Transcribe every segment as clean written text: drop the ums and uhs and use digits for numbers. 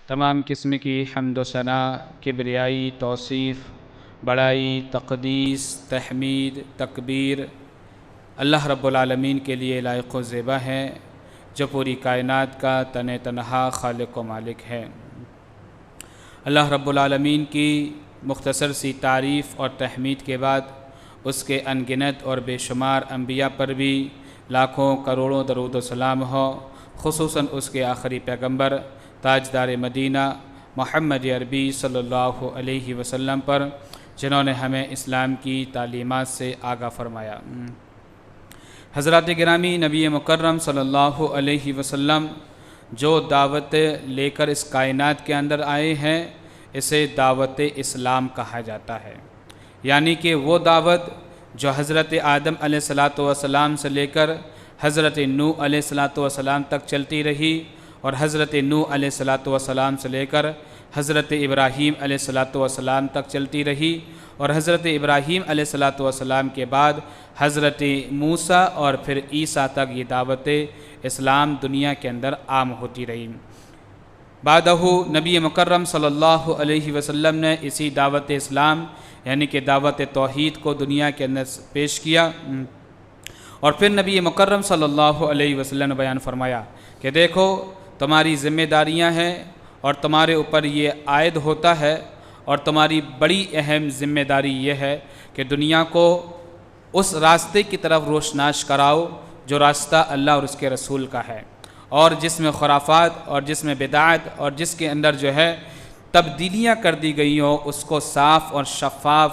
تمام قسم کی حمد و ثنا، کبریائی، توصیف، بڑائی، تقدیس، تحمید، تکبیر اللہ رب العالمین کے لیے لائق و زیبا ہے، جو پوری کائنات کا تنہا خالق و مالک ہے۔ اللہ رب العالمین کی مختصر سی تعریف اور تحمید کے بعد اس کے انگنت اور بے شمار انبیاء پر بھی لاکھوں کروڑوں درود و سلام ہو، خصوصاً اس کے آخری پیغمبر تاجدار مدینہ محمد عربی صلی اللہ علیہ وسلم پر، جنہوں نے ہمیں اسلام کی تعلیمات سے آگاہ فرمایا۔ حضرات گرامی، نبی مکرم صلی اللہ علیہ وسلم جو دعوت لے کر اس کائنات کے اندر آئے ہیں، اسے دعوت اسلام کہا جاتا ہے، یعنی کہ وہ دعوت جو حضرت آدم علیہ السلام سے لے کر حضرت نوح علیہ السلام تک چلتی رہی، اور حضرت نوح علیہ السلام سے لے کر حضرت ابراہیم علیہ السلام تک چلتی رہی، اور حضرت ابراہیم علیہ السلام کے بعد حضرت موسیٰ اور پھر عیسیٰ تک یہ دعوت اسلام دنیا کے اندر عام ہوتی رہی۔ بعدہ نبی مکرم صلی اللہ علیہ وسلم نے اسی دعوت اسلام یعنی کہ دعوت توحید کو دنیا کے اندر پیش کیا، اور پھر نبی مکرم صلی اللہ علیہ وسلم نے بیان فرمایا کہ دیکھو، تمہاری ذمہ داریاں ہیں اور تمہارے اوپر یہ عائد ہوتا ہے، اور تمہاری بڑی اہم ذمہ داری یہ ہے کہ دنیا کو اس راستے کی طرف روشناس کراؤ جو راستہ اللہ اور اس کے رسول کا ہے، اور جس میں خرافات اور جس میں بدعت اور جس کے اندر جو ہے تبدیلیاں کر دی گئی ہوں، اس کو صاف اور شفاف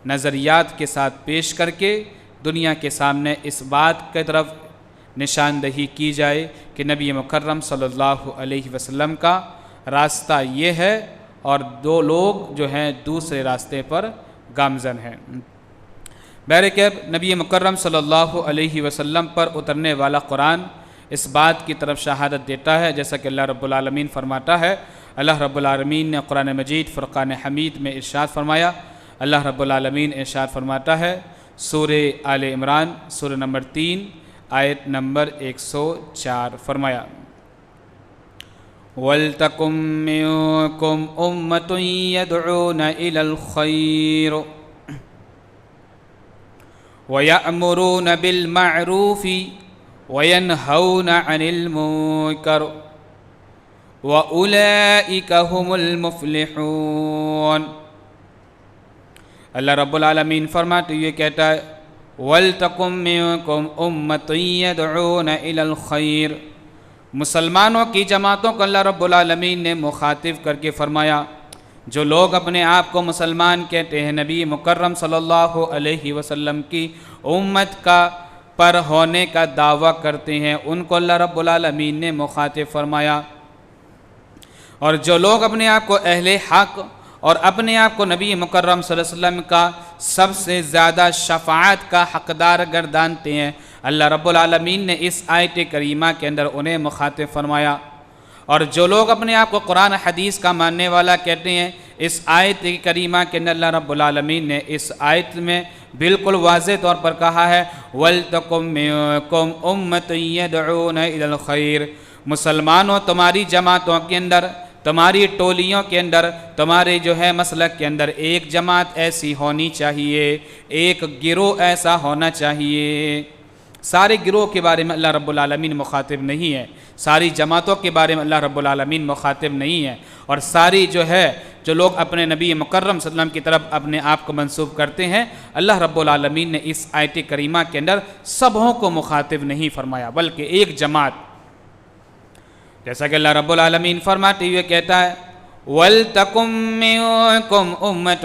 نظریات کے ساتھ پیش کر کے دنیا کے سامنے اس بات کی طرف نشاندہی کی جائے کہ نبی مکرم صلی اللہ علیہ وسلم کا راستہ یہ ہے، اور دو لوگ جو ہیں دوسرے راستے پر گامزن ہیں۔ بہرکیف نبی مکرم صلی اللہ علیہ وسلم پر اترنے والا قرآن اس بات کی طرف شہادت دیتا ہے، جیسا کہ اللہ رب العالمین فرماتا ہے۔ اللہ رب العالمین نے قرآن مجید فرقان حمید میں ارشاد فرمایا۔ اللہ رب العالمین ارشاد فرماتا ہے، سورہ آل عمران سورہ نمبر 3 آیت نمبر 104 فرمایا، وَلْتَكُن مِّنكُمْ أُمَّةٌ يَدْعُونَ إِلَى الْخَيْرِ وَيَأْمُرُونَ بِالْمَعْرُوفِ وَيَنْهَوْنَ عَنِ الْمُنكَرِ وَأُولَئِكَ هُمُ الْمُفْلِحُونَ۔ اللہ رب العالمین فرماتے ہوئے کہتا ہے، وَلْتَكُن مِّنكُمْ أُمَّةٌ يَدْعُونَ إِلَى الْخَيْرِ، مسلمانوں کی جماعتوں کو اللہ رب العالمین نے مخاطب کر کے فرمایا، جو لوگ اپنے آپ کو مسلمان کہتے ہیں، نبی مکرم صلی اللہ علیہ وسلم کی امت کا پر ہونے کا دعویٰ کرتے ہیں، ان کو اللہ رب العالمین نے مخاطب فرمایا، اور جو لوگ اپنے آپ کو اہل حق اور اپنے آپ کو نبی مکرم صلی اللہ علیہ وسلم کا سب سے زیادہ شفاعت کا حقدار گردانتے ہیں، اللہ رب العالمین نے اس آیت کریمہ کے اندر انہیں مخاطب فرمایا۔ اور جو لوگ اپنے آپ کو قرآن حدیث کا ماننے والا کہتے ہیں، اس آیت کریمہ کے اندر اللہ رب العالمین نے اس آیت میں بالکل واضح طور پر کہا ہے، وَلْتَكُن مِّنكُمْ أُمَّةٌ يَدْعُونَ إِلَى الْخَيْرِ، مسلمانوں تمہاری جماعتوں کے اندر، تمہاری ٹولیوں کے اندر، تمہارے جو ہے مسلک کے اندر ایک جماعت ایسی ہونی چاہیے، ایک گروہ ایسا ہونا چاہیے۔ سارے گروہ کے بارے میں اللہ رب العالمین مخاطب نہیں ہے، ساری جماعتوں کے بارے میں اللہ رب العالمین مخاطب نہیں ہے، اور ساری جو لوگ اپنے نبی مکرم صلی اللہ علیہ وسلم کی طرف اپنے آپ کو منسوب کرتے ہیں، اللہ رب العالمین نے اس آیت کریمہ کے اندر سبوں کو مخاطب نہیں فرمایا، بلکہ ایک جماعت، جیسا کہ اللہ رب العالمین فرماتے ہوئے کہتا ہے، وَلْتَكُن مِّنكُمْ أُمَّةٌ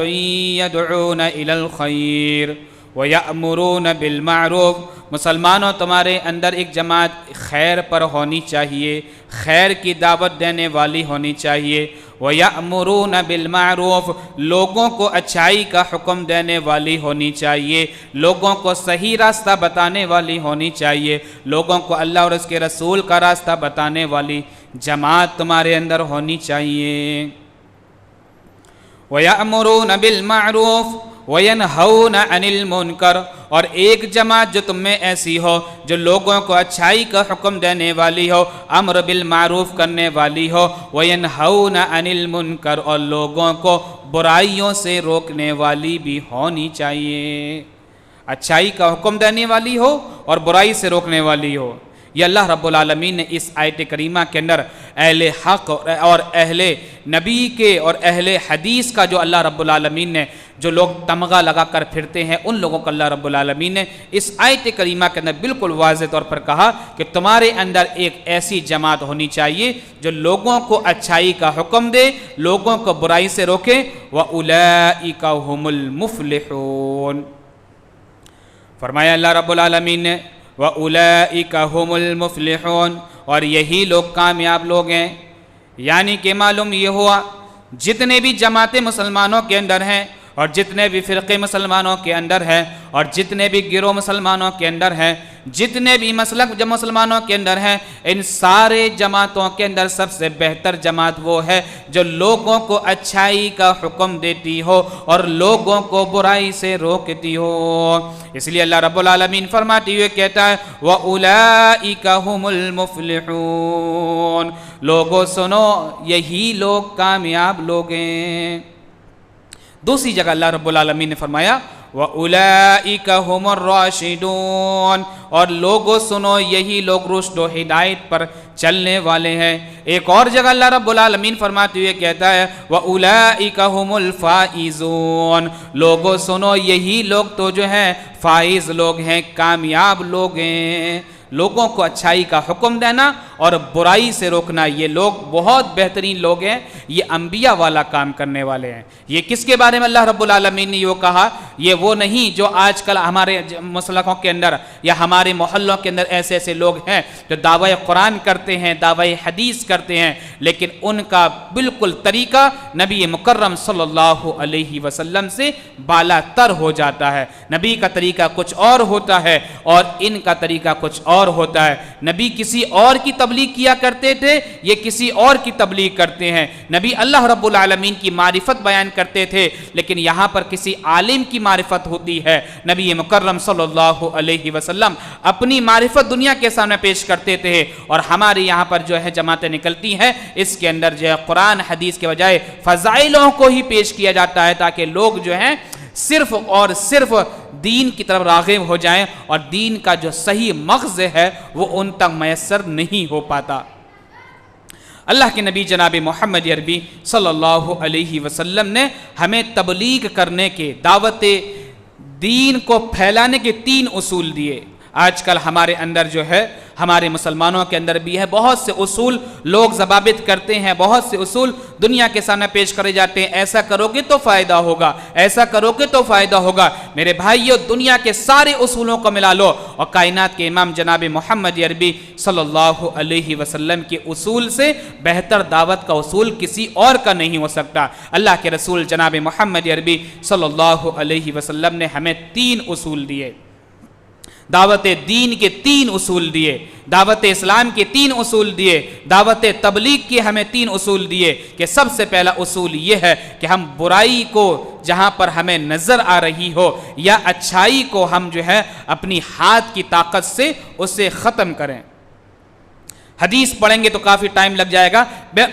يَدْعُونَ إِلَى الْخَيْرِ وَيَأْمُرُونَ بِالْمَعْرُوفِ، مسلمانوں تمہارے اندر ایک جماعت خیر پر ہونی چاہیے، خیر کی دعوت دینے والی ہونی چاہیے، وَيَأْمُرُونَ بِالْمَعْرُوفِ، لوگوں کو اچھائی کا حکم دینے والی ہونی چاہیے، لوگوں کو صحیح راستہ بتانے والی ہونی چاہیے، لوگوں کو اللہ اور اس کے رسول کا راستہ بتانے والی جماعت تمہارے اندر ہونی چاہیے۔ وَيَأْمُرُونَ بِالْمَعْرُوفِ وَيَنْهَوْنَ عَنِ الْمُنْكَرِ، اور ایک جماعت جو تم میں ایسی ہو جو لوگوں کو اچھائی کا حکم دینے والی ہو، امر بالمعروف کرنے والی ہو، وَيَنْهَوْنَ عَنِ الْمُنْكَرِ، اور لوگوں کو برائیوں سے روکنے والی بھی ہونی چاہیے، اچھائی کا حکم دینے والی ہو اور برائی سے روکنے والی ہو۔ یہ اللہ رب العالمین نے اس آیت کریمہ کے اندر اہل حق اور اہل نبی کے اور اہل حدیث کا جو اللہ رب العالمین نے جو لوگ تمغہ لگا کر پھرتے ہیں ان لوگوں کو اللہ رب العالمین نے اس آیت کریمہ کے اندر بالکل واضح طور پر کہا کہ تمہارے اندر ایک ایسی جماعت ہونی چاہیے جو لوگوں کو اچھائی کا حکم دے، لوگوں کو برائی سے روکے، وَأُولَئِكَ هُمُ الْمُفْلِحُونَ۔ فرمایا اللہ رب العالمین نے وَأُولَئِكَ هُمُ الْمُفْلِحُونَ، اور یہی لوگ کامیاب لوگ ہیں۔ یعنی کہ معلوم یہ ہوا جتنے بھی جماعتیں مسلمانوں کے اندر ہیں اور جتنے بھی فرقے مسلمانوں کے اندر ہیں اور جتنے بھی گروہ مسلمانوں کے اندر ہیں، جتنے بھی مسلک جو مسلمانوں کے اندر ہیں، ان سارے جماعتوں کے اندر سب سے بہتر جماعت وہ ہے جو لوگوں کو اچھائی کا حکم دیتی ہو اور لوگوں کو برائی سے روکتی ہو۔ اس لیے اللہ رب العالمین فرماتے ہوئے کہتا ہے وَأُولَئِكَ هُمُ الْمُفْلِحُونَ، لوگوں سنو یہی لوگ کامیاب لوگ ہیں۔ دوسری جگہ اللہ رب العالمین نے فرمایا وَأُولَئِكَ هُمُ الرَّاشِدُونَ، اور لوگوں سنو یہی لوگ رشد و ہدایت پر چلنے والے ہیں۔ ایک اور جگہ اللہ رب العالمین فرماتے ہوئے کہتا ہے وَأُولَئِكَ هُمُ الْفَائِزُونَ، لوگوں سنو یہی لوگ تو جو ہیں فائز لوگ ہیں، کامیاب لوگ ہیں۔ لوگوں کو اچھائی کا حکم دینا اور برائی سے روکنا، یہ لوگ بہت بہترین لوگ ہیں، یہ انبیاء والا کام کرنے والے ہیں۔ یہ کس کے بارے میں اللہ رب العالمین نے یہ کہا؟ یہ وہ نہیں جو آج کل ہمارے مسلکوں کے اندر یا ہمارے محلوں کے اندر ایسے ایسے لوگ ہیں جو دعوی قرآن کرتے ہیں، دعوی حدیث کرتے ہیں، لیکن ان کا بالکل طریقہ نبی مکرم صلی اللہ علیہ وسلم سے بالا تر ہو جاتا ہے۔ نبی کا طریقہ کچھ اور ہوتا ہے اور ان کا طریقہ کچھ اور ہوتا ہے۔ نبی کسی اور کی تبلیغ کیا کرتے تھے، یہ کسی اور کی تبلیغ کرتے ہیں۔ نبی اللہ رب العالمین کی معرفت بیان کرتے تھے، لیکن یہاں پر کسی عالم کی معرفت ہوتی ہے۔ نبی مکرم صلی اللہ علیہ وسلم اپنی معرفت دنیا کے سامنے پیش کرتے تھے، اور ہمارے یہاں پر جو ہے جماعتیں نکلتی ہیں اس کے اندر جو ہے قرآن حدیث کے بجائے فضائلوں کو ہی پیش کیا جاتا ہے تاکہ لوگ جو ہیں صرف اور صرف دین کی طرف راغب ہو جائیں، اور دین کا جو صحیح مغز ہے وہ ان تک میسر نہیں ہو پاتا۔ اللہ کے نبی جناب محمد عربی صلی اللہ علیہ وسلم نے ہمیں تبلیغ کرنے کے، دعوت دین کو پھیلانے کے 3 اصول دیے۔ آج کل ہمارے اندر جو ہے، ہمارے مسلمانوں کے اندر بھی ہے، بہت سے اصول لوگ ضوابط کرتے ہیں، بہت سے اصول دنیا کے سامنے پیش کرے جاتے ہیں، ایسا کرو گے تو فائدہ ہوگا، ایسا کرو گے تو فائدہ ہوگا۔ میرے بھائیو، دنیا کے سارے اصولوں کو ملا لو اور کائنات کے امام جناب محمد عربی صلی اللہ علیہ وسلم کے اصول سے بہتر دعوت کا اصول کسی اور کا نہیں ہو سکتا۔ اللہ کے رسول جناب محمد عربی صلی اللہ علیہ وسلم نے ہمیں 3 اصول دیے، دعوت دین کے 3 اصول دیے، دعوت اسلام کے 3 اصول دیے، دعوت تبلیغ کے ہمیں 3 اصول دیے کہ سب سے پہلا اصول یہ ہے کہ ہم برائی کو جہاں پر ہمیں نظر آ رہی ہو یا اچھائی کو ہم جو ہے اپنی ہاتھ کی طاقت سے اسے ختم کریں۔ حدیث پڑھیں گے تو کافی ٹائم لگ جائے گا،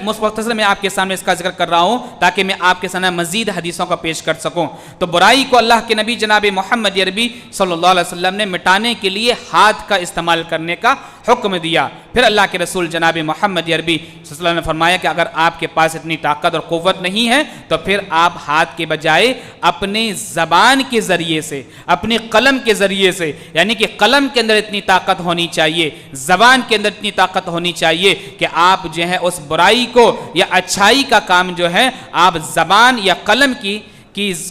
مختصر میں آپ کے سامنے اس کا ذکر کر رہا ہوں تاکہ میں آپ کے سامنے مزید حدیثوں کا پیش کر سکوں۔ تو برائی کو اللہ کے نبی جناب محمد عربی صلی اللہ علیہ وسلم نے مٹانے کے لیے ہاتھ کا استعمال کرنے کا حکم دیا۔ پھر اللہ کے رسول جناب محمد عربی صلی اللہ علیہ وسلم نے فرمایا کہ اگر آپ کے پاس اتنی طاقت اور قوت نہیں ہے تو پھر آپ ہاتھ کے بجائے اپنے زبان کے ذریعے سے، اپنی قلم کے ذریعے سے، یعنی کہ قلم کے اندر اتنی طاقت ہونی چاہیے، زبان کے اندر اتنی طاقت ہونی چاہیے کہ آپ جو ہے اس برائی کو یا اچھائی کا کام جو ہے آپ زبان یا قلم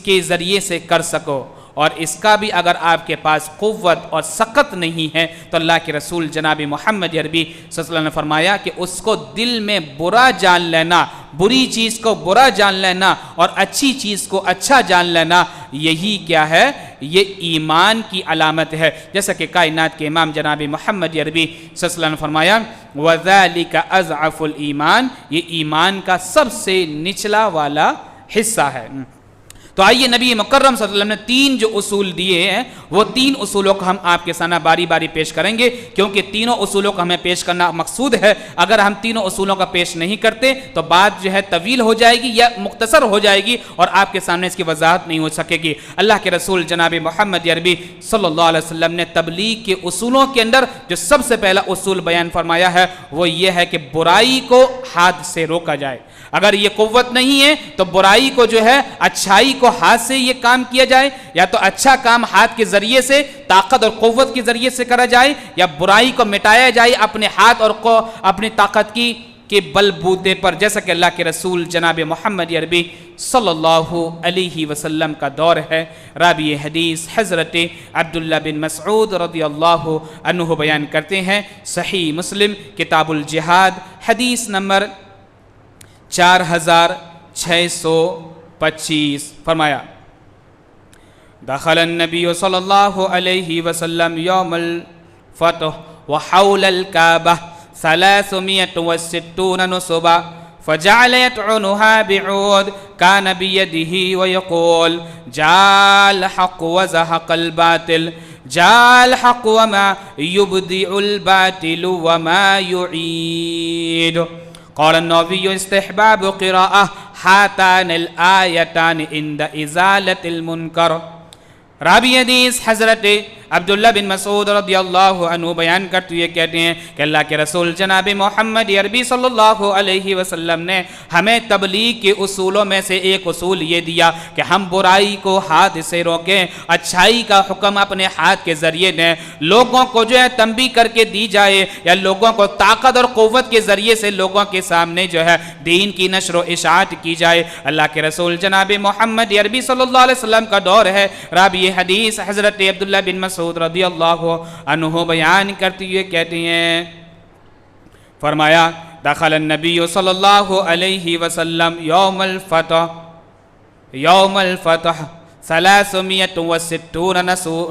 کے ذریعے سے کر سکو۔ اور اس کا بھی اگر آپ کے پاس قوت اور سخت نہیں ہے تو اللہ کے رسول جناب محمد عربی صلی اللہ علیہ وسلم نے فرمایا کہ اس کو دل میں برا جان لینا، بری چیز کو برا جان لینا اور اچھی چیز کو اچھا جان لینا، یہی کیا ہے؟ یہ ایمان کی علامت ہے۔ جیسا کہ کائنات کے امام جناب محمد عربی صلی اللہ علیہ وسلم نے فرمایا وَذَلِكَ أَضْعَفُ الْإِيمَانِ، یہ ایمان کا سب سے نچلا والا حصہ ہے۔ تو آئیے نبی مکرم صلی اللہ علیہ وسلم نے 3 جو اصول دیے ہیں وہ 3 اصولوں کو ہم آپ کے سامنے باری باری پیش کریں گے، کیونکہ تینوں اصولوں کو ہمیں پیش کرنا مقصود ہے۔ اگر ہم تینوں اصولوں کا پیش نہیں کرتے تو بات جو ہے طویل ہو جائے گی یا مختصر ہو جائے گی اور آپ کے سامنے اس کی وضاحت نہیں ہو سکے گی۔ اللہ کے رسول جناب محمد عربی صلی اللہ علیہ وسلم نے تبلیغ کے اصولوں کے اندر جو سب سے پہلا اصول بیان فرمایا ہے وہ یہ ہے کہ برائی کو ہاتھ سے روکا جائے۔ اگر یہ قوت نہیں ہے تو برائی کو جو ہے اچھائی کو ہاتھ سے یہ کام کیا جائے، یا تو اچھا کام ہاتھ کے ذریعے سے طاقت اور قوت کے ذریعے سے کرا جائے، یا برائی کو مٹایا جائے اپنے ہاتھ اور اپنی طاقت کے بل بوتے پر، جیسا کہ اللہ کے رسول جناب محمد عربی صلی اللہ علیہ وسلم کا دور ہے۔ راوی حدیث حضرت عبداللہ بن مسعود رضی اللہ عنہ بیان کرتے ہیں، صحیح مسلم کتاب الجہاد حدیث نمبر 4625 فرمایا، دخل النبی صلی اللہ علیہ وسلم یوم الفتح وحول الكعبہ 360 نصبا فجعل يطعنها بعود كان بيده ويقول جاء الحق وزهق الباطل جاء الحق وما يبدع الباطل وما يعيد۔ قال النووي استحباب قراءة هاتان الآيتان عند إزالة المنكر۔ راوی حدیث حضرت عبداللہ بن مسعود رضی اللہ عنہ بیان کرتے ہوئے کہتے ہیں کہ اللہ کے رسول جناب محمد عربی صلی اللہ علیہ وسلم نے ہمیں تبلیغ کے اصولوں میں سے ایک اصول یہ دیا کہ ہم برائی کو ہاتھ سے روکیں، اچھائی کا حکم اپنے ہاتھ کے ذریعے دیں، لوگوں کو جو ہے تنبیہ کر کے دی جائے یا لوگوں کو طاقت اور قوت کے ذریعے سے لوگوں کے سامنے جو ہے دین کی نشر و اشاعت کی جائے۔ اللہ کے رسول جناب محمد عربی صلی اللہ علیہ وسلم کا دور ہے۔ راوی حدیث حضرت عبداللہ بن مسعود رضی اللہ عنہ بیان کرتے ہوئے کہتے ہیں، فرمایا دخل النبی صلی اللہ علیہ وسلم یوم الفتح 360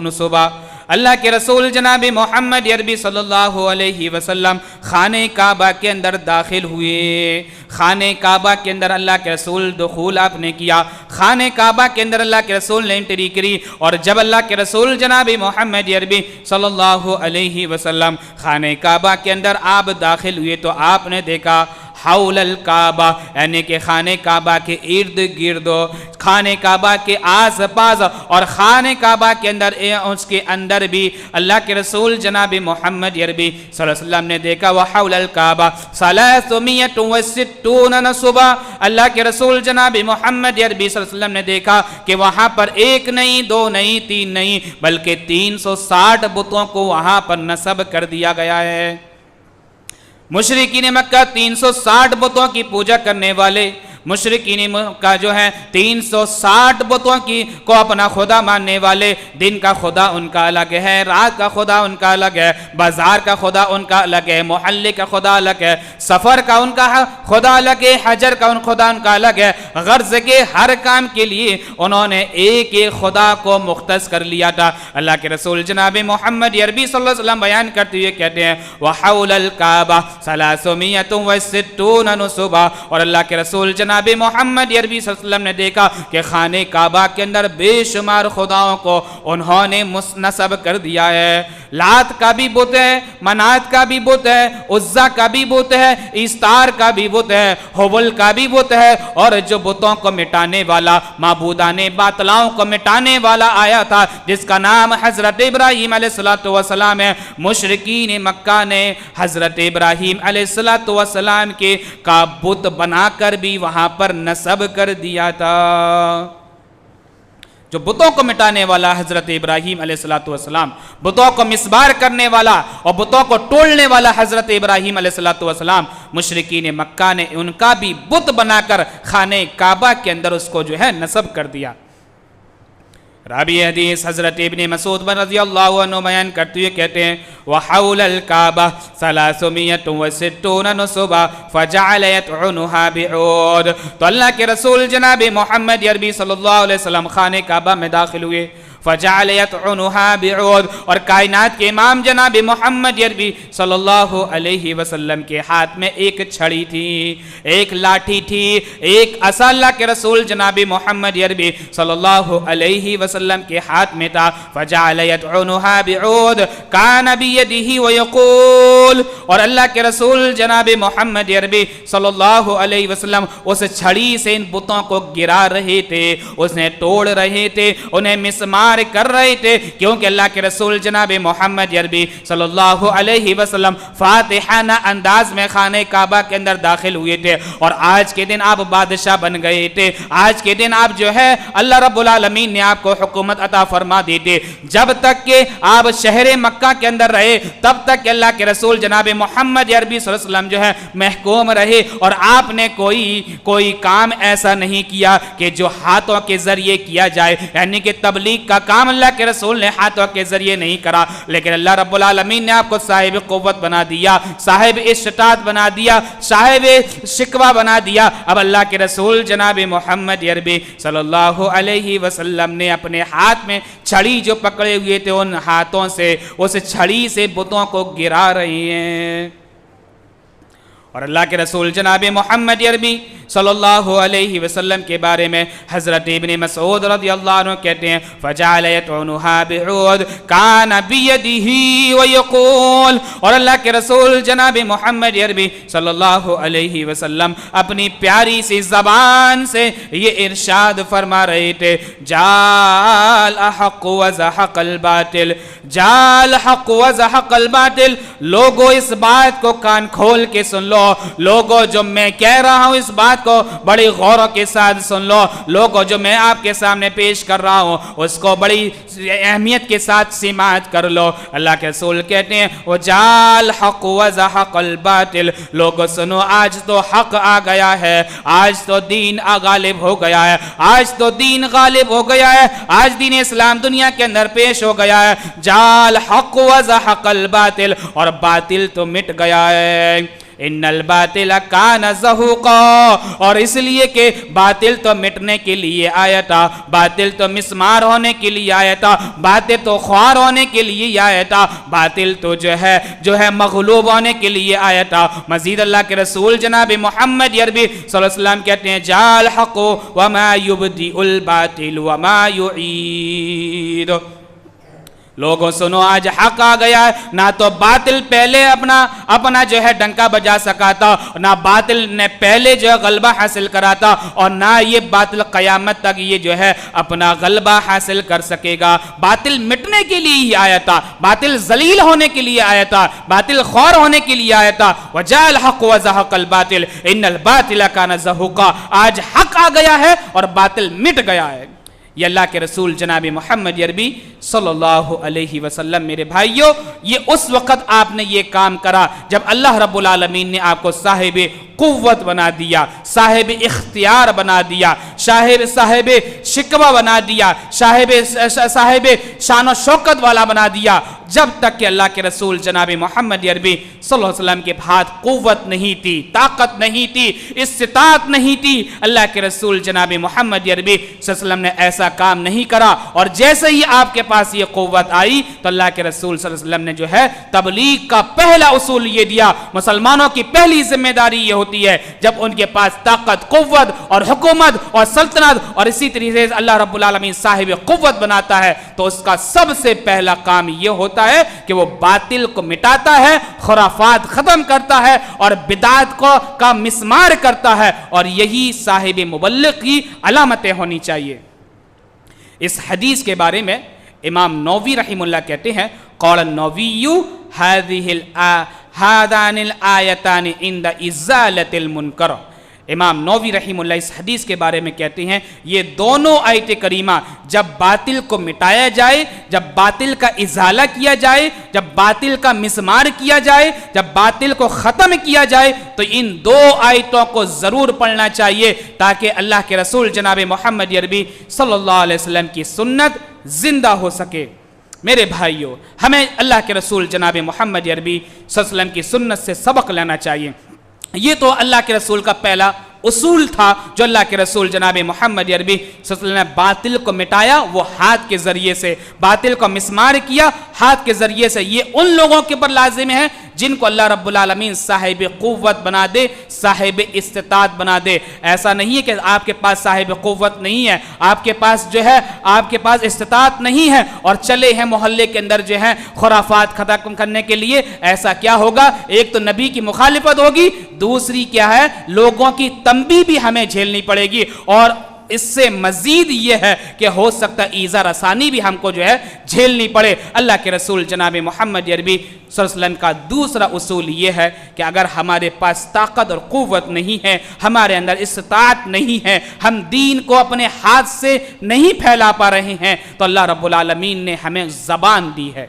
نصبا۔ اللہ کے رسول جناب محمد عربی صلی اللہ علیہ وسلم خانہ کعبہ کے اندر داخل ہوئے۔ خانہ کعبہ کے اندر اللہ کے رسول دخول آپ نے کیا، خانہ کعبہ کے اندر اللہ کے رسول نے انٹری کری، اور جب اللہ کے رسول جناب محمد عربی صلی اللہ علیہ وسلم خانہ کعبہ کے اندر آپ داخل ہوئے تو آپ نے دیکھا حول الکعبہ، یعنی کہ خانہ کعبہ کے ارد گرد، خانہ کعبہ کے آس پاس اور خانہ کعبہ کے اندر اس کے اندر بھی اللہ کے رسول جناب محمد عربی صلی اللہ علیہ وسلم نے دیکھا وحول الکعبہ 360 نصبا۔ اللہ کے رسول جناب محمد عربی صلی اللہ علیہ وسلم نے دیکھا کہ وہاں پر 1 نہیں 2 نہیں 3 نہیں بلکہ 360 بتوں کو وہاں پر نصب کر دیا گیا ہے۔ مشرکین مکہ 360 بتوں کی پوجا کرنے والے، مشرکین مکہ جو ہیں 360 بتوں کو اپنا خدا ماننے والے، دن کا خدا ان کا الگ ہے، رات کا خدا ان کا الگ ہے، بازار کا خدا ان کا الگ ہے، محلے کا خدا الگ ہے، سفر کا ان کا خدا الگ ہے، حجر کا خدا ان کا الگ ہے۔ غرض کے ہر کام کے لیے انہوں نے ایک خدا کو مختص کر لیا تھا۔ اللہ کے رسول جناب محمد عربی صلی اللہ علیہ وسلم بیان کرتے ہوئے کہتے ہیں وحول الکعبہ 360 نصبا، اور اللہ کے رسول جناب محمد عربی صلی اللہ علیہ وسلم نے دیکھا کہ خانہ کعبہ کے اندر بے شمار خداؤں کو انہوں نے نصب کر دیا ہے۔ لات کا بھی بت ہے، منات کا بھی بت ہے، عزا کا بھی بت ہے، استار کا بھی بت ہے، حبل کا بھی بت ہے، اور جو بتوں کو مٹانے والا، معبودان باطلاؤں کو مٹانے والا آیا تھا جس کا نام حضرت ابراہیم علیہ السلام ہے، مشرکین مکہ نے حضرت ابراہیم علیہ السلام کے کا بت بنا کر بھی وہاں پر نصب کر دیا تھا۔ جو بتوں کو مٹانے والا حضرت ابراہیم علیہ السلام، بتوں کو مسمار کرنے والا اور بتوں کو توڑنے والا حضرت ابراہیم علیہ السلام، مشرکین مکہ نے ان کا بھی بت بنا کر خانہ کعبہ کے اندر اس کو جو ہے نصب کر دیا۔ راوی حدیث حضرت ابن مسعود رضی اللہ عنہ بیان کرتے ہوئے کہتے ہیں وحول الکعبہ 360 نصبا فجعل يطعنها بعود۔ تو اللہ کے رسول جناب محمد عربی صلی اللہ علیہ وسلم خانہ کعبہ میں داخل ہوئے، فجعل يطعنها بعود، اور کائنات کے امام جناب محمد عربی صلی اللہ علیہ وسلم کے ہاتھ میں ایک چھڑی تھی، ایک لاٹھی تھی، ایک عصا اللہ کے رسول جناب محمد عربی صلی اللہ علیہ وسلم کے ہاتھ میں تھا۔ فجعل يطعنها بعود كان بيده ويقول، اور اللہ کے رسول جناب محمد عربی صلی اللہ علیہ وسلم اس چھڑی سے ان بتوں کو گرا رہے تھے، اسے توڑ رہے تھے، انہیں مسمار کر رہے تھے، کیونکہ اللہ کے رسول جناب محمد عربی صلی اللہ علیہ وسلم فاتحانہ انداز میں خانہ کعبہ کے اندر داخل ہوئے تھے، اور آج کے دن آپ بادشاہ بن گئے تھے، آج کے دن آپ جو ہے اللہ رب العالمین نے آپ کو حکومت عطا فرما دی تھی۔ جب تک کہ آپ شہر مکہ کے اندر رہے تب تک کہ اللہ کے رسول جناب محمد عربی صلی اللہ علیہ وسلم جو ہے محکوم رہے، اور آپ نے کوئی کام ایسا نہیں کیا کہ جو ہاتھوں کے ذریعے کیا جائے، یعنی کہ تبلیغ کا کام اللہ کے رسول نے ہاتھوں کے ذریعے نہیں کرا، لیکن اللہ رب العالمین نے آپ کو صاحب قوت بنا دیا، صاحب استطاعت بنا دیا، صاحب شکوہ بنا دیا۔ اب اللہ کے رسول جناب محمد عربی صلی اللہ علیہ وسلم نے اپنے ہاتھ میں چھڑی جو پکڑے ہوئے تھے، ان ہاتھوں سے اس چھڑی سے بتوں کو گرا رہے ہیں۔ اور اللہ کے رسول جناب محمد عربی صلی اللہ علیہ وسلم کے بارے میں حضرت ابن مسعود رضی اللہ عنہ کہتے ہیں فجعل يطعنها بعود كان بيده ويقول، اور اللہ کے رسول جناب محمد عربی صلی اللہ علیہ وسلم اپنی پیاری سی زبان سے یہ ارشاد فرما رہے تھے، جاء الحق وزحق الباطل، جاء الحق وزحق الباطل۔ لوگوں اس بات کو کان کھول کے سن لو، لوگوں جو میں کہہ رہا ہوں اس بات کو بڑی غور کے ساتھ سن لو، لوگوں جو میں آپ کے سامنے پیش کر رہا ہوں اس کو بڑی اہمیت کے ساتھ سماعت کر لو۔ اللہ کے رسول کہتے ہیں وَجَاءَ الْحَقُّ وَزَحَقَ الْبَاطِلُ، لوگوں سنو آج تو حق آ گیا ہے، آج تو دین غالب ہو گیا ہے، آج تو دین غالب ہو گیا ہے، آج دین اسلام دنیا کے اندر پیش ہو گیا ہے۔ جَاءَ الْحَقُّ وَزَحَقَ الْبَاطِلُ، اور باطل تو مٹ گیا ہے۔ ان الباطل کان زہوقا، اور اس لیے کہ باطل تو مٹنے کے لیے آیا تھا، باطل تو مسمار ہونے کے لیے آیا تھا، باطل تو خوار ہونے کے لیے آیا تھا، باطل تو جو ہے مغلوب ہونے کے لیے آیا تھا۔ مزید اللہ کے رسول جناب محمد عربی صلی اللہ علیہ وسلم کہتے ہیں جاء الحق وما یبدئ الباطل وما یعید۔ لوگوں سنو آج حق آ گیا ہے، نہ تو باطل پہلے اپنا جو ہے ڈنکا بجا سکا تھا، نہ باطل نے پہلے جو ہے غلبہ حاصل کرا تھا، اور نہ یہ باطل قیامت تک یہ جو ہے اپنا غلبہ حاصل کر سکے گا۔ باطل مٹنے کے لیے ہی آیا تھا، باطل ذلیل ہونے کے لیے آیا تھا، باطل خوار ہونے کے لیے آیا تھا۔ وجاء الحق وزحق الباطل ان الباطل کان زہوقا، آج حق آ گیا ہے اور باطل مٹ گیا ہے۔ یہ اللہ کے رسول جناب محمد عربی صلی اللہ علیہ وسلم میرے بھائیوں، یہ اس وقت آپ نے یہ کام کرا جب اللہ رب العالمین نے آپ کو صاحب قوت بنا دیا، صاحب اختیار بنا دیا، صاحب شکوہ بنا دیا، صاحب شان و شوکت والا بنا دیا۔ جب تک کہ اللہ کے رسول جناب محمد عربی صلی اللہ علیہ وسلم کے ہاتھ قوت نہیں تھی، طاقت نہیں تھی، استطاعت نہیں تھی، اللہ کے رسول جناب محمد عربی صلی اللہ علیہ وسلم نے ایسا کام نہیں کرا۔ اور جیسے ہی آپ کے پاس یہ قوت آئی تو اللہ کے رسول صلی اللہ علیہ وسلم نے جو ہے تبلیغ کا پہلا اصول یہ دیا، مسلمانوں کی پہلی ذمہ داری یہ ہوتی ہے جب ان کے پاس طاقت، قوت اور حکومت اور سلطنت اور اسی طریقے سے اللہ رب العالمین صاحب قوت بناتا ہے تو اس کا سب سے پہلا کام یہ ہوتا ہے کہ وہ باطل کو مٹاتا ہے، خرافات ختم کرتا ہے اور بدعات کا مسمار کرتا ہے، اور یہی صاحب مبلغ کی علامتیں ہونی چاہیے۔ اس حدیث کے بارے میں امام نووی رحمہ اللہ کہتے ہیں قال النووی هذان الآیتان عند ازالۃ المنکر۔ امام نووی رحمہ اللہ اس حدیث کے بارے میں کہتے ہیں یہ دونوں آیت کریمہ جب باطل کو مٹایا جائے، جب باطل کا ازالہ کیا جائے، جب باطل کا مسمار کیا جائے، جب باطل کو ختم کیا جائے تو ان دو آیتوں کو ضرور پڑھنا چاہیے تاکہ اللہ کے رسول جناب محمد عربی صلی اللہ علیہ وسلم کی سنت زندہ ہو سکے۔ میرے بھائیوں، ہمیں اللہ کے رسول جناب محمد عربی صلی اللہ علیہ وسلم کی سنت سے سبق لینا چاہیے۔ یہ تو اللہ کے رسول کا پہلا اصول تھا جو اللہ کے رسول جناب محمد عربی صلی اللہ علیہ وسلم نے باطل کو مٹایا وہ ہاتھ کے ذریعے سے، باطل کو مسمار کیا ہاتھ کے ذریعے سے۔ یہ ان لوگوں کے پر لازم ہے جن کو اللہ رب العالمین صاحب قوت بنا دے، صاحب استطاعت بنا دے۔ ایسا نہیں ہے کہ آپ کے پاس صاحب قوت نہیں ہے، آپ کے پاس جو ہے آپ کے پاس استطاعت نہیں ہے اور چلے ہیں محلے کے اندر جو ہے خرافات ختم کرنے کے لیے۔ ایسا کیا ہوگا؟ ایک تو نبی کی مخالفت ہوگی، دوسری کیا ہے لوگوں کی تنبیہ بھی ہمیں جھیلنی پڑے گی، اور اس سے مزید یہ ہے کہ ہو سکتا ہے ایذا رسانی بھی ہم کو جو ہے جھیلنی پڑے۔ اللہ کے رسول جناب محمد عربی صلی اللہ علیہ وسلم کا دوسرا اصول یہ ہے کہ اگر ہمارے پاس طاقت اور قوت نہیں ہے، ہمارے اندر استطاعت نہیں ہے، ہم دین کو اپنے ہاتھ سے نہیں پھیلا پا رہے ہیں، تو اللہ رب العالمین نے ہمیں زبان دی ہے،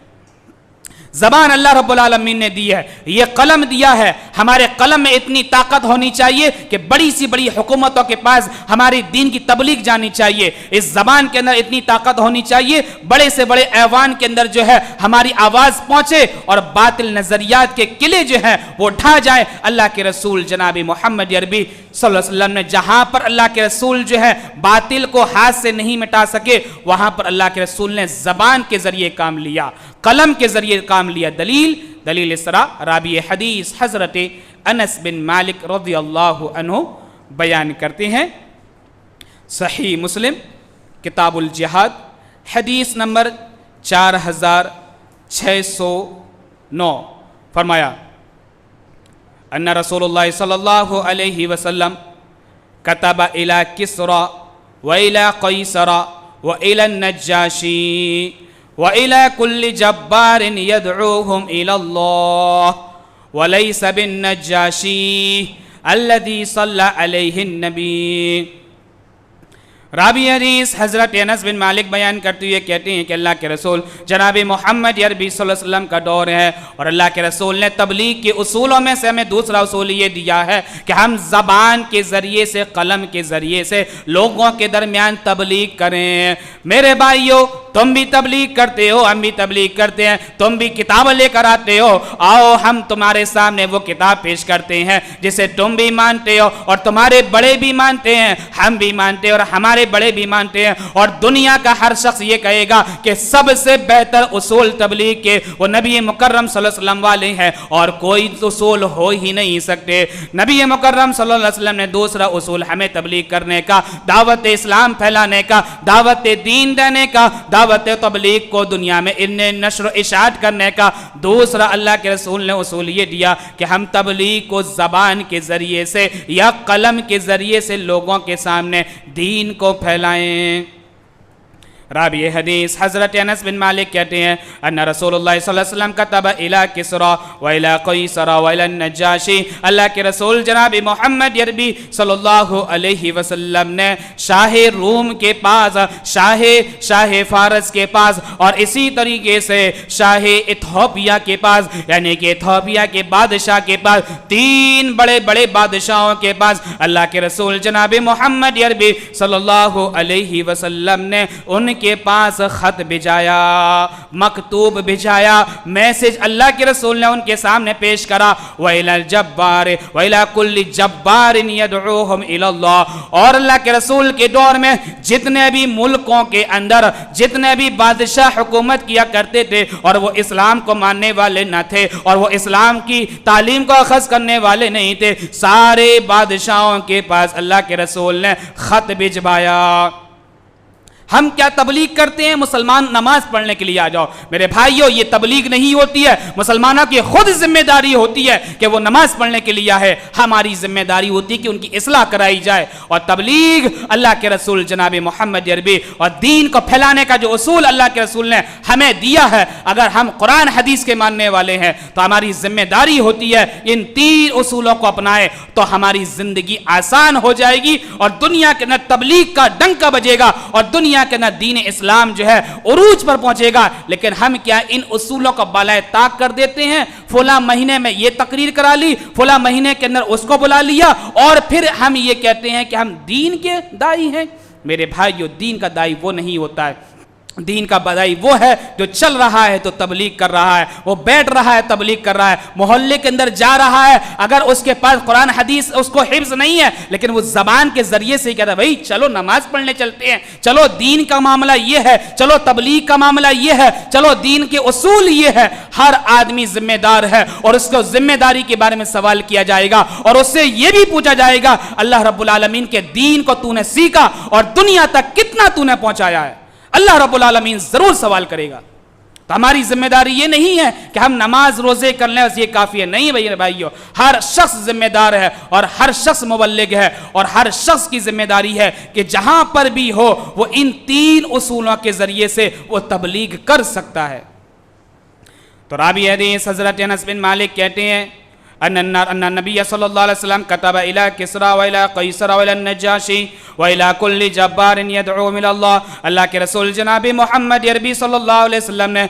زبان اللہ رب العالمین نے دی ہے، یہ قلم دیا ہے۔ ہمارے قلم میں اتنی طاقت ہونی چاہیے کہ بڑی سی بڑی حکومتوں کے پاس ہماری دین کی تبلیغ جانی چاہیے۔ اس زبان کے اندر اتنی طاقت ہونی چاہیے بڑے سے بڑے ایوان کے اندر جو ہے ہماری آواز پہنچے اور باطل نظریات کے قلعے جو ہیں وہ ڈھا جائے۔ اللہ کے رسول جناب محمد عربی صلی اللہ علیہ وسلم نے جہاں پر اللہ کے رسول جو ہے باطل کو ہاتھ سے نہیں مٹا سکے، وہاں پر اللہ کے رسول نے زبان کے ذریعے کام لیا، قلم کے ذریعے کام لیا۔ دلیل اس طرح راوی حدیث حضرت انس بن مالک رضی اللہ عنہ بیان کرتے ہیں، صحیح مسلم کتاب الجہاد حدیث نمبر 4609، فرمایا ان رسول اللہ صلی اللہ علیہ وسلم کتب الى کسرى والى قیصر والى النجاشی وإلى كل جبار يدعوهم إلى الله وليس بالنجاشي الذي صلى عليه النبي۔ راوی حدیث حضرت انس بن مالک بیان کرتے ہوئے کہتے ہیں کہ اللہ کے رسول جناب محمد عربی صلی اللہ علیہ وسلم کا دور ہے، اور اللہ کے رسول نے تبلیغ کے اصولوں میں سے ہمیں دوسرا اصول یہ دیا ہے کہ ہم زبان کے ذریعے سے، قلم کے ذریعے سے لوگوں کے درمیان تبلیغ کریں۔ میرے بھائیو، تم بھی تبلیغ کرتے ہو، ہم بھی تبلیغ کرتے ہیں، تم بھی کتاب لے کر آتے ہو، آؤ ہم تمہارے سامنے وہ کتاب پیش کرتے ہیں جسے تم بھی مانتے ہو اور تمہارے بڑے بھی مانتے ہیں، ہم بھی مانتے ہیں اور ہمارے بڑے بھی مانتے ہیں، اور دنیا کا ہر شخص یہ کہے گا کہ سب سے بہتر اصول تبلیغ کے وہ نبی مکرم صلی اللہ علیہ وسلم والے ہیں، اور کوئی اصول ہو ہی نہیں سکتے۔ نبی مکرم صلی اللہ علیہ وسلم نے دوسرا اصول ہمیں تبلیغ کرنے کا، دعوت اسلام پھیلانے کا، دعوت دین دینے کا، دعوت تبلیغ کو دنیا میں نشر و اشاعت کرنے کا دوسرا اللہ کے رسول نے اصول یہ دیا کہ ہم تبلیغ کو زبان کے ذریعے سے یا قلم کے ذریعے سے لوگوں کے سامنے دین کو پھیلائیں۔ راوی حدیث حضرت انس بن مالک کہتے ہیں ان رسول اللہ صلی اللہ علیہ وسلم کتب الى کسرى والى قیصر والى النجاشی، اللہ کے رسول جناب محمد عربی صلی اللہ علیہ وسلم نے شاہ روم کے پاس، شاہ فارس کے پاس، اور اسی طریقے سے شاہ ایتھوپیا کے پاس، یعنی کہ ایتھوپیا کے بادشاہ کے پاس، تین بڑے بڑے بادشاہوں کے پاس اللہ کے رسول جناب محمد عربی صلی اللہ علیہ وسلم نے ان کے پاس خط بھیجایا، مکتوب بھیجایا، میسج اللہ کے رسول نے ان کے سامنے پیش کرا۔ وَإِلَى الْجَبَّارِ وَإِلَى كُلِّ جَبَّارٍ يَدْعُوهُمْ إِلَى اللَّهِ، اور اللہ کے رسول کے دور میں جتنے بھی ملکوں کے اندر جتنے بھی بادشاہ حکومت کیا کرتے تھے اور وہ اسلام کو ماننے والے نہ تھے اور وہ اسلام کی تعلیم کو اخذ کرنے والے نہیں تھے، سارے بادشاہوں کے پاس اللہ کے رسول نے خط بھیجوایا۔ ہم کیا تبلیغ کرتے ہیں؟ مسلمان نماز پڑھنے کے لیے آ جاؤ۔ میرے بھائیو، یہ تبلیغ نہیں ہوتی ہے، مسلمانوں کی خود ذمہ داری ہوتی ہے کہ وہ نماز پڑھنے کے لیے ہے، ہماری ذمہ داری ہوتی ہے کہ ان کی اصلاح کرائی جائے۔ اور تبلیغ اللہ کے رسول جناب محمد عربی اور دین کو پھیلانے کا جو اصول اللہ کے رسول نے ہمیں دیا ہے، اگر ہم قرآن حدیث کے ماننے والے ہیں تو ہماری ذمہ داری ہوتی ہے ان تین اصولوں کو اپنائے تو ہماری زندگی آسان ہو جائے گی، اور دنیا کے نہ تبلیغ کا ڈنکا بجے گا اور دنیا کہ نہ دین اسلام جو ہے عروج پر پہنچے گا۔ لیکن ہم کیا ان اصولوں کو بالائے طاق کر دیتے ہیں؟ فلاں مہینے میں یہ تقریر کرا لی، فلاں مہینے کے اندر اس کو بلا لیا، اور پھر ہم یہ کہتے ہیں کہ ہم دین کے دائی ہیں۔ میرے بھائیو، دین کا دائی وہ نہیں ہوتا ہے دین کا بدائی وہ ہے جو چل رہا ہے تو تبلیغ کر رہا ہے، وہ بیٹھ رہا ہے تبلیغ کر رہا ہے، محلے کے اندر جا رہا ہے، اگر اس کے پاس قرآن حدیث اس کو حفظ نہیں ہے لیکن وہ زبان کے ذریعے سے ہی کہتا ہے بھائی چلو نماز پڑھنے چلتے ہیں، چلو دین کا معاملہ یہ ہے، چلو تبلیغ کا معاملہ یہ ہے، چلو دین کے اصول یہ ہے، ہر آدمی ذمہ دار ہے اور اس کو ذمہ داری کے بارے میں سوال کیا جائے گا اور اس سے یہ بھی پوچھا جائے گا اللہ رب العالمین کے دین کو تو نے سیکھا اور دنیا تک کتنا تو نے پہنچایا ہے، اللہ رب العالمین ضرور سوال کرے گا۔ تو ہماری ذمہ داری یہ نہیں ہے کہ ہم نماز روزے کر لیں بس یہ کافی ہے، نہیں بھائیو، ہر شخص ذمہ دار ہے اور ہر شخص مبلغ ہے اور ہر شخص کی ذمہ داری ہے کہ جہاں پر بھی ہو وہ ان 3 اصولوں کے ذریعے سے وہ تبلیغ کر سکتا ہے۔ تو راوی حدیث حضرت انس بن مالک کہتے ہیں ان النبی صلی اللہ علیہ وسلم كتب الى كسرى والى قیصر والى النجاشی والى كل جبار يدعو الى اللہ، اللہ کے رسول جناب محمد عربی صلی اللہ علیہ وسلم نے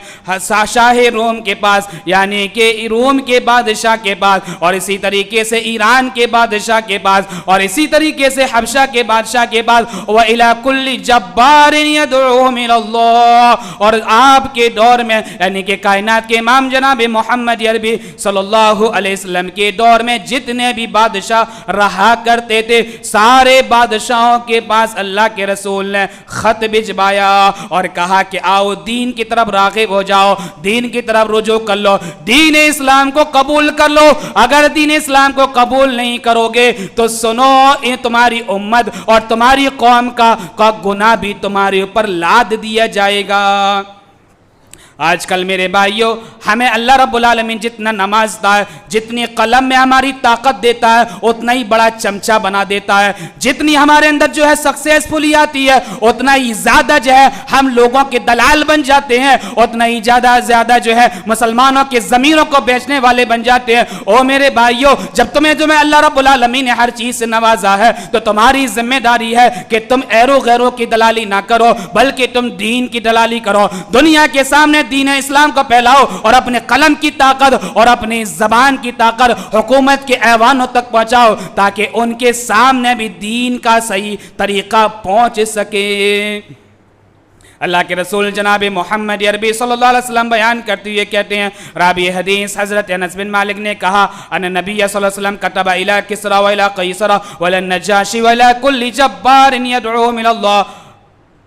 شاہ روم کے پاس یعنی کہ روم کے بادشاہ کے پاس اور اسی طریقے سے ایران کے بادشاہ کے پاس اور اسی طریقے سے حبشہ کے بادشاہ کے پاس والى كل جبار يدعو الى اللہ، اور آپ کے دور میں یعنی کہ کائنات کے امام جناب محمد عربی صلی اللہ علیہ وسلم کے دور میں جتنے بھی بادشاہ رہا کرتے تھے سارے بادشاہوں کے پاس اللہ کے رسول نے خط بھجوایا اور کہا کہ آؤ دین کی طرف راغب ہو جاؤ، دین کی طرف رجوع کر لو، دین اسلام کو قبول کر لو، اگر دین اسلام کو قبول نہیں کرو گے تو سنو تمہاری امت اور تمہاری قوم کا گناہ بھی تمہارے اوپر لاد دیا جائے گا۔ آج کل میرے بھائیوں ہمیں اللہ رب العالمین جتنا نماز دیتا ہے، جتنی قلم میں ہماری طاقت دیتا ہے اتنا ہی بڑا چمچہ بنا دیتا ہے، جتنی ہمارے اندر جو ہے سکسیسفلی آتی ہے اتنا ہی زیادہ جو ہے ہم لوگوں کے دلال بن جاتے ہیں، اتنا ہی زیادہ جو ہے مسلمانوں کے ضمیروں کو بیچنے والے بن جاتے ہیں۔ او میرے بھائیوں جب تمہیں جو میں اللہ رب العالمین نے ہر چیز سے نوازا ہے تو تمہاری ذمہ داری ہے کہ تم ایرو غیروں کی دلالی نہ کرو بلکہ تم دین کی دلالی کرو، دنیا کے سامنے دین اسلام کو پھیلاؤ اور اپنے قلم کی طاقت اور اپنی زبان کی طاقت حکومت کے ایوانوں تک پہنچاؤ تاکہ ان کے سامنے بھی دین کا صحیح طریقہ پہنچ سکے۔ اللہ کے رسول جناب محمد عربی صلی اللہ علیہ وسلم بیان کرتے ہوئے کہتے ہیں، راوی حدیث حضرت انس بن مالک نے کہا ان نبی صلی اللہ علیہ وسلم كتب الى كسرى والى قیصر والى النجاشی والى كل جبار يدعو الى اللہ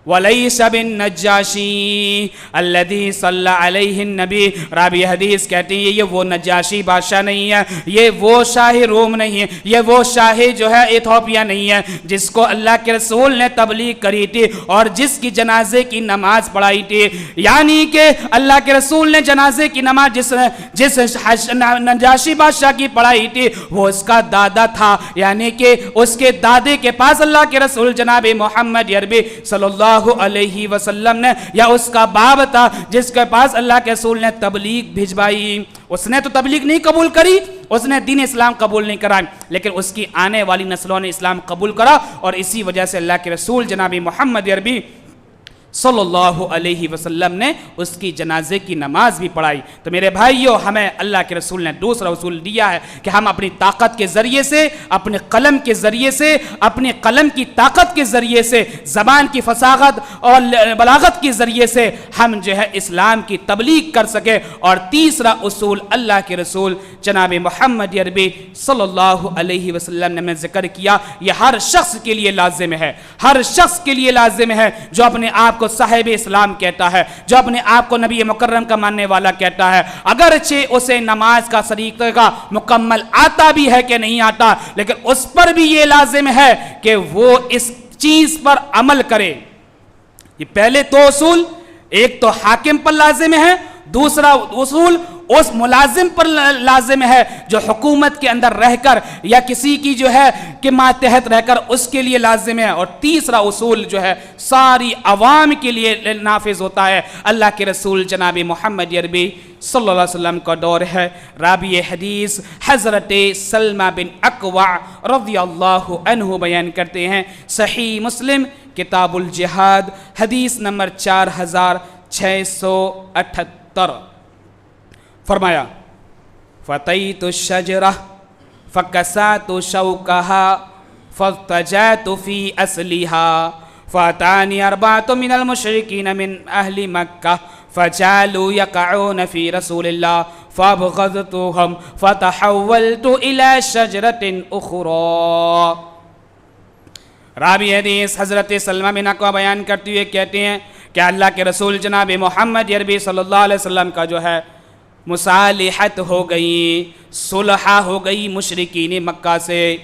وَلَيْسَ بِالنَّجَّاشِي الَّذِي صَلَّى عَلَيْهِ النَّبِي، راوی حدیث کہتے ہیں یہ وہ نجاشی بادشاہ نہیں ہے، یہ وہ شاہ روم نہیں ہے، یہ وہ شاہ جو ہے ایتھوپیا نہیں ہے جس کو اللہ کے رسول نے تبلیغ کری تھی اور جس کی جنازے کی نماز پڑھائی تھی، یعنی کہ اللہ کے رسول نے جنازے کی نماز جس نجاشی بادشاہ کی پڑھائی تھی وہ اس کا دادا تھا، یعنی کہ اس کے دادے کے پاس اللہ کے رسول جناب محمد عربی صلی اللہ علیہ وسلم نے یا اس کا باپ تھا جس کے پاس اللہ کے رسول نے تبلیغ بھجوائی۔ اس نے تو تبلیغ نہیں قبول کری، اس نے دین اسلام قبول نہیں کرا، لیکن اس کی آنے والی نسلوں نے اسلام قبول کرا اور اسی وجہ سے اللہ کے رسول جناب محمد عربی صلی اللہ علیہ وسلم نے اس کی جنازے کی نماز بھی پڑھائی۔ تو میرے بھائیوں ہمیں اللہ کے رسول نے دوسرا اصول دیا ہے کہ ہم اپنی طاقت کے ذریعے سے، اپنے قلم کے ذریعے سے، اپنے قلم کی طاقت کے ذریعے سے، زبان کی فصاحت اور بلاغت کے ذریعے سے ہم جو ہے اسلام کی تبلیغ کر سکے۔ اور تیسرا اصول اللہ کے رسول جناب محمد عربی صلی اللہ علیہ وسلم نے ذکر کیا، یہ ہر شخص کے لیے لازم ہے، ہر شخص کے لیے لازم ہے جو اپنے آپ کو صاحب اسلام کہتا ہے، جو اپنے آپ کو نبی مکرم کا ماننے والا کہتا ہے، اگرچہ اسے نماز کا طریقہ مکمل آتا بھی ہے کہ نہیں آتا لیکن اس پر بھی یہ لازم ہے کہ وہ اس چیز پر عمل کرے۔ یہ پہلے 2 اصول، ایک تو حاکم پر لازم ہے، دوسرا اصول اس ملازم پر لازم ہے جو حکومت کے اندر رہ کر یا کسی کی جو ہے کہ ماتحت رہ کر اس کے لیے لازم ہے، اور تیسرا اصول جو ہے ساری عوام کے لیے نافذ ہوتا ہے۔ اللہ کے رسول جناب محمد عربی صلی اللہ علیہ وسلم کا دور ہے۔ راوی حدیث حضرت سلمہ بن اکوع رضی اللہ عنہ بیان کرتے ہیں، صحیح مسلم کتاب الجہاد حدیث نمبر 4678، فرمایا فَتَيْتُ الشَّجْرَةِ فَكَسَاتُ شَوْكَهَا فَارْتَجَعْتُ فِي أَصْلِهَا فاتانی اربعۃ من المشرکین من اہل مکہ فجعلوا يقعون في رسول الله فابغضتهم فتحولت الى شجرة اخرى. راوی حدیث حضرت سلمہ بن اکوع بیان کرتے ہوئے کہتے ہیں کہ اللہ کے رسول جناب محمد عربی صلی اللہ علیہ وسلم کا جو ہے مصالحت ہو گئی، صلح ہو گئی مشرکین مکہ سے.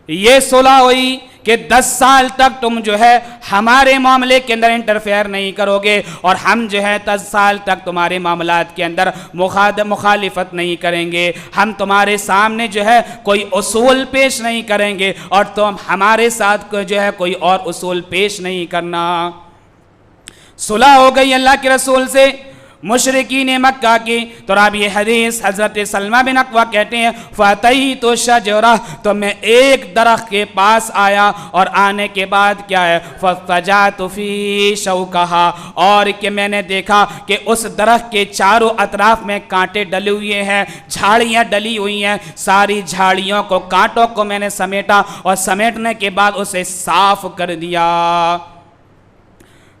یہ صلح ہوئی کہ 10 سال تک تم جو ہے ہمارے معاملے کے اندر انٹرفیئر نہیں کرو گے، اور ہم جو ہے 10 سال تک تمہارے معاملات کے اندر مخالفت نہیں کریں گے. ہم تمہارے سامنے جو ہے کوئی اصول پیش نہیں کریں گے، اور تم ہمارے ساتھ جو ہے کوئی اور اصول پیش نہیں کرنا. صلح ہو گئی اللہ کے رسول سے مشرکین مکہ کی. تو راوی حدیث حضرت سلمہ بن اکوع کہتے ہیں فَأَتَيْتُ شَجْرَةً، تو میں ایک درخت کے پاس آیا، اور آنے کے بعد کیا ہے فَاتَّجَعْتُ فِي شَوْكَهَا، اور کہ میں نے دیکھا کہ اس درخت کے چاروں اطراف میں کانٹے ڈلے ہوئے ہیں، جھاڑیاں ڈلی ہوئی ہیں. ساری جھاڑیوں کو، کانٹوں کو میں نے سمیٹا، اور سمیٹنے کے بعد اسے صاف کر دیا.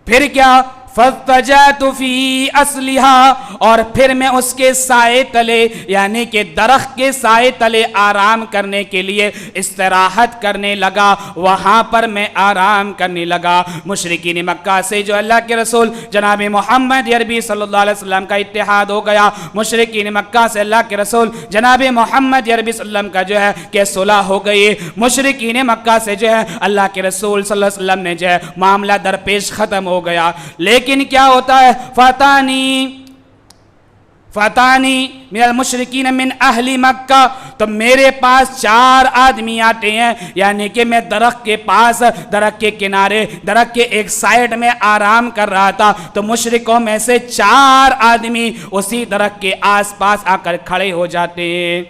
پھر کیا فَاتَّجَعْتُ فِي أَصْلِهَا، اور پھر میں اس کے سائے تلے، یعنی کہ درخت کے سائے تلے آرام کرنے کے لیے استراحت کرنے لگا، وہاں پر میں آرام کرنے لگا. مشرکین مکہ سے جو اللہ کے رسول جناب محمد عربی صلی اللہ علیہ وسلم کا اتحاد ہو گیا، مشرکین مکہ سے اللہ کے رسول جناب محمد عربی صلی اللہ علیہ وسلم کا جو ہے کہ صلح ہو گئی. مشرکین مکہ سے جو ہے اللہ کے رسول صلی اللہ علیہ وسلم نے جو ہے معاملہ درپیش ختم ہو گیا. لیکن کیا ہوتا ہے فاتانی من المشرکین من اہل مکہ، تو میرے پاس 4 آدمی آتے ہیں، یعنی کہ میں درخت کے پاس، درخت کے کنارے، درخت کے ایک سائیڈ میں آرام کر رہا تھا، تو مشرکوں میں سے 4 آدمی اسی درخت کے آس پاس آ کر کھڑے ہو جاتے ہیں.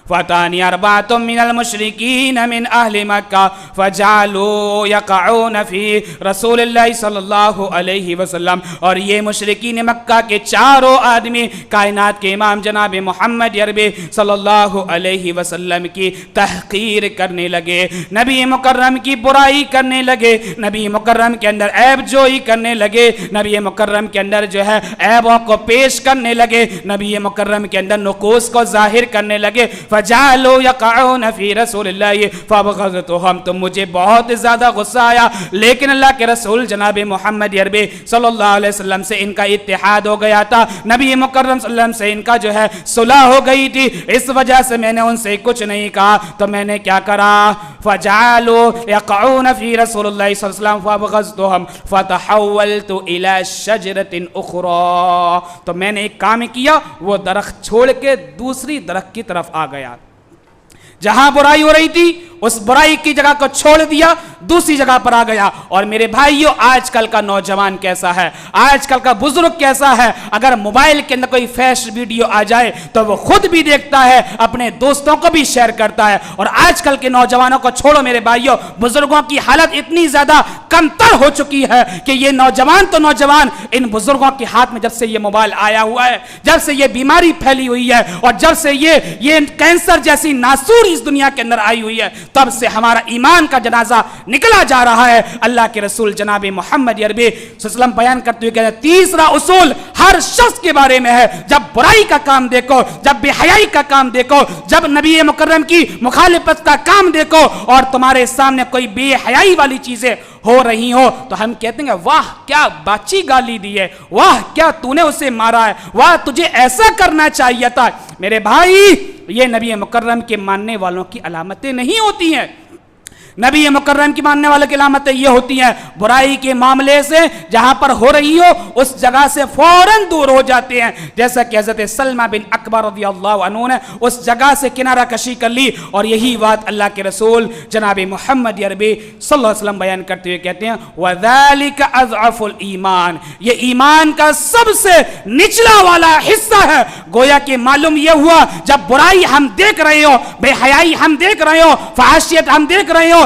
فَأَتَانِي أَرْبَعَةٌ مِّنَ الْمُشْرِكِينَ مِنْ أَهْلِ مَكَّةَ فَجَعَلُوا يَقَعُونَ فِي رسول اللہ صلی اللہ علیہ وسلم. اور یہ مشرکین مکہ کے 4 آدمی کائنات کے امام جناب محمد عربی صلی اللہ علیہ وسلم کی تحقیر کرنے لگے، نبی مکرم کی برائی کرنے لگے، نبی مکرم کے اندر عیب جوئی کرنے لگے، نبی مکرم کے اندر جو ہے عیبوں کو پیش کرنے لگے، نبی مکرم کے اندر نقوص کو ظاہر کرنے لگے. فَجَعَلُوا يَقَعُونَ فِي رَسُولِ اللَّهِ فَأَبْغَضْتُهُمْ، تو مجھے بہت زیادہ غصہ آیا. لیکن اللہ کے رسول جناب محمد عربی صلی اللہ علیہ وسلم سے ان کا اتحاد ہو گیا تھا، نبی مکرم صلی اللہ علیہ وسلم سے ان کا جو ہے صلح ہو گئی تھی، اس وجہ سے میں نے ان سے کچھ نہیں کہا. تو میں نے کیا کرا فَجَعَلُوا يَقَعُونَ فِي رَسُولِ اللَّهِ صلی اللہ علیہ وسلم فَأَبْغَضْتُهُمْ فَتَحَوَّلْتُ إِلَى شَجْرَةٍ أُخْرَى. تو میں نے ایک کام کیا، وہ درخت چھوڑ کے دوسری درخت کی طرف آ گیا. جہاں برائی ہو رہی تھی اس برائی کی جگہ کو چھوڑ دیا، دوسری جگہ پر آ گیا. اور میرے بھائیو، آج کل کا نوجوان کیسا ہے، آج کل کا بزرگ کیسا ہے، اگر موبائل کے اندر کوئی فیش ویڈیو آ جائے تو وہ خود بھی دیکھتا ہے، اپنے دوستوں کو بھی شیئر کرتا ہے. اور آج کل کے نوجوانوں کو چھوڑو میرے بھائیو، بزرگوں کی حالت اتنی زیادہ کمتر ہو چکی ہے کہ یہ نوجوان تو نوجوان، ان بزرگوں کے ہاتھ میں جب سے یہ موبائل آیا ہوا ہے، جب سے یہ بیماری پھیلی ہوئی ہے، اور جب سے یہ کینسر جیسی ناسور اس دنیا کے اندر آئی ہوئی ہے، تب سے ہمارا ایمان کا جنازہ نکلا جا رہا ہے. اللہ کے رسول جناب محمد عربی صلی اللہ علیہ وسلم بیان کرتے ہوئے کہتے ہیں تیسرا اصول ہر شخص کے بارے میں ہے، جب برائی کا کام دیکھو، جب بے حیائی کا کام دیکھو، جب نبی مکرم کی مخالفت کا کام دیکھو، اور تمہارے سامنے کوئی بے حیائی والی چیزیں ہو رہی ہو، تو ہم کہتے ہیں واہ کیا باچی گالی دی ہے، واہ کیا تو نے اسے مارا ہے، واہ تجھے ایسا کرنا چاہیے تھا. میرے بھائی، یہ نبی مکرم کے ماننے والوں کی علامتیں نہیں ہوتی ہیں. نبی مکرم کی ماننے والے کی علامتیں یہ ہوتی ہیں، برائی کے معاملے سے جہاں پر ہو رہی ہو اس جگہ سے فوراً دور ہو جاتے ہیں. جیسا کہ حضرت سلمہ بن اکبر رضی اللہ عنہ نے اس جگہ سے کنارہ کشی کر لی. اور یہی بات اللہ کے رسول جناب محمد عربی صلی اللہ علیہ وسلم بیان کرتے ہوئے کہتے ہیں وَذَلِكَ أَضْعَفُ الْإِيمَانِ، یہ ایمان کا سب سے نچلا والا حصہ ہے. گویا کہ معلوم یہ ہوا، جب برائی ہم دیکھ رہے ہو، بے حیائی ہم دیکھ رہے ہو، فحاشیت ہم دیکھ رہے ہو،